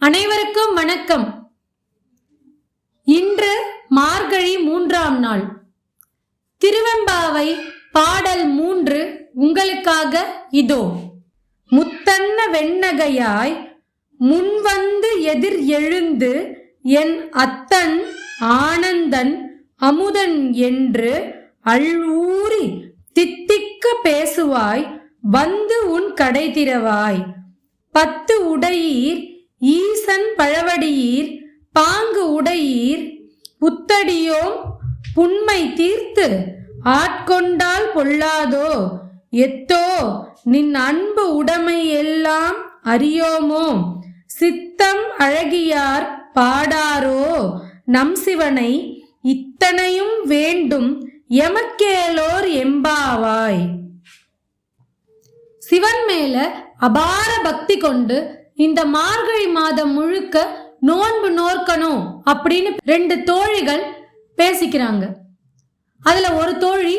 அனைவருக்கும் வணக்கம். இன்று மார்கழி 3ஆம் நாள். திருவெம்பாவை பாடல் 3 உங்களுக்காக இதோ. முத்தன்ன வெண்ணகையாய் முன்வந்து எதிர் எழுந்து என் அத்தன் ஆனந்தன் அமுதன் என்று அள்ஊறி தித்திக்க பேசுவாய் வந்து உன் கடை திறவாய். 10 உடையீர் ஈசன் பழவடியீர் பாங்கு உடையீர் புத்தடியோம் புன்மை தீர்த்து ஆட்கொண்டால் பொல்லாதோ எத்தோ நின் அன்பு உடைமை எல்லாம் அறியோமோ சித்தம் அழகியார் பாடாரோ நம் சிவனை இத்தனையும் வேண்டும் எமக்கேலோர் எம்பாவாய். சிவன் மேல அபார பக்தி கொண்டு இந்த மார்கழி மாதம் முழுக்க நோன்பு நோக்கணும் அப்படின்னு 2 தோழிகள் பேசிக்கிறாங்க. அதுல ஒரு தோழி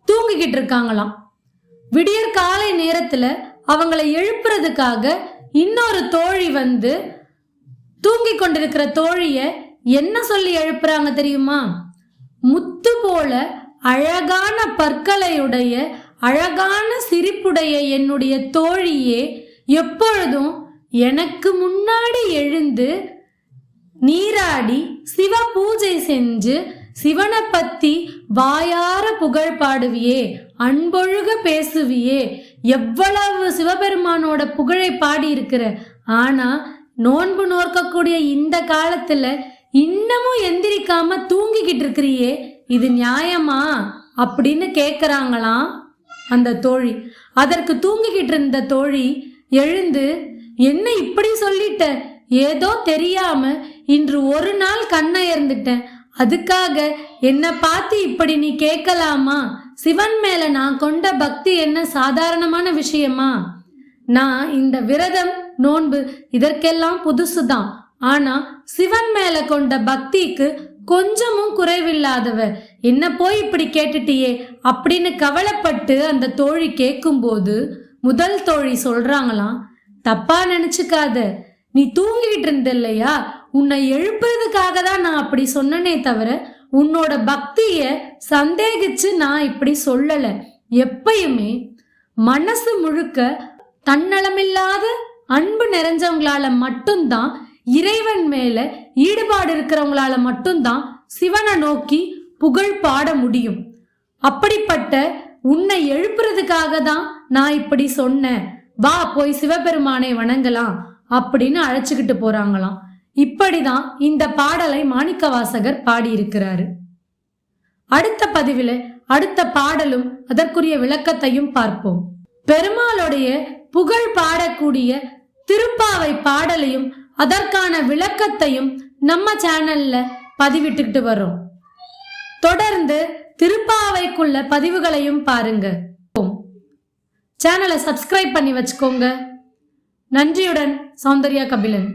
தூங்கிக்கிட்டு இருக்காங்களாம். விடியற் காலை நேரத்துல அவங்களை எழுப்புறதுக்காக இன்னொரு தோழி வந்து தூங்கி கொண்டிருக்கிற தோழிய என்ன சொல்லி எழுப்புறாங்க தெரியுமா? முத்து போல அழகான பற்களையுடைய அழகான சிரிப்புடைய என்னுடைய தோழியே, எப்பொழுதும் எனக்கு முன்னாடி எழுந்து நீராடி சிவ பூஜை செஞ்சு சிவனை பத்தி வாயார புகழ் பாடுவியே, அன்பொழுக பேசுவியே, எவ்வளவு சிவபெருமானோட புகழை பாடி இருக்கிற. ஆனா நோன்பு நோக்கக்கூடிய இந்த காலத்துல இன்னமும் எந்திரிக்காம தூங்கிக்கிட்டு இருக்கிறியே, இது நியாயமா அப்படின்னு கேக்குறாங்களாம் அந்த தோழி. அதற்கு தூங்கிக்கிட்டு இருந்த தோழி எழுந்து, என்ன இப்படி சொல்லிட்ட, ஏதோ தெரியாம இன்று ஒரு நாள் கண்ணயர்ந்துட்டேன், அதுக்காக என்ன பார்த்து இப்படி நீ கேட்கலாமா? சிவன் மேல நான் கொண்ட பக்தி என்ன சாதாரணமான விஷயமா? நான் இந்த விரதம் நோன்பு இதற்கெல்லாம் புதுசுதான். ஆனா சிவன் மேல கொண்ட பக்திக்கு கொஞ்சமும் குறைவில்லாதவ, என்ன போய் இப்படி கேட்டுட்டியே அப்படின்னு கவலைப்பட்டு அந்த தோழி கேட்கும்போது முதல் தோழி சொல்றாங்களாம், தப்பா நினைச்சுக்காத, நீ தூங்கிட்டு இருந்த இல்லையா, உன்னை எழுப்புறதுக்காக தான் நான் அப்படி சொன்னனே தவிர உன்னோட பக்திய சந்தேகிச்சு நான் இப்படி சொல்லல. எப்பயுமே மனசு முழுக்க தன்னலமில்லாத அன்பு நிறைஞ்சவங்களால மட்டும்தான், இறைவன் மேல ஈடுபாடு இருக்கிறவங்களால மட்டும்தான் சிவனை நோக்கி புகழ் பாட முடியும். அப்படிப்பட்ட உன்னை எழுப்புறதுக்காக தான் நான் இப்படி சொன்னேன், வா போய் சிவபெருமானை வணங்கலாம் அப்படின்னு அழைச்சுக்கிட்டு போறாங்களாம். இப்படிதான் இந்த பாடலை மாணிக்கவாசகர் பாடியிருக்கிறாரு. அடுத்த பதிவில அடுத்த பாடலும் அதற்குரிய விளக்கத்தையும் பார்ப்போம். பெருமாளுடைய புகழ் பாடக்கூடிய திருப்பாவை பாடலையும் அதற்கான விளக்கத்தையும் நம்ம சேனல்ல பதிவிட்டுக்கிட்டு வர்றோம். தொடர்ந்து திருப்பாவைக்குள்ள பதிவுகளையும் பாருங்க. சேனலை சப்ஸ்கிரைப் பண்ணி வச்சுக்கோங்க. நன்றியுடன் சௌந்தர்யா கபிலன்.